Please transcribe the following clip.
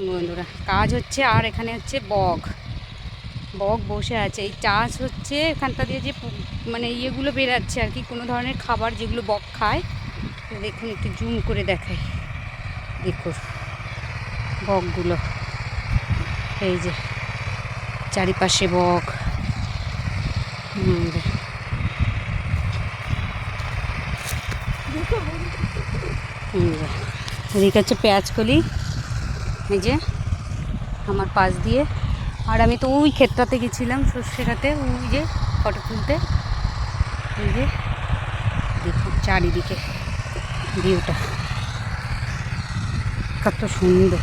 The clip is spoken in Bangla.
বন্ধুরা কাজ হচ্ছে, আর এখানে হচ্ছে বক বক বসে আছে। এই চাষ হচ্ছে এখানটা দিয়ে যে মানে ইয়েগুলো বেরাচ্ছে আর কি, কোনো ধরনের খাবার যেগুলো বক খায়। দেখুন একটু জুম করে দেখাই, দেখুন বকগুলো, এই যে চারিপাশে বক। এদিকে হচ্ছে পেঁয়াজকলি, এই যে আমার পাশ দিয়ে। আর আমি তো ওই ক্ষেতটাতে গেছিলাম সর্ষে খাতে, ওই যে ফটো তুলতে। এই যে দেখুন চারিদিকে ভিউটা কত সুন্দর।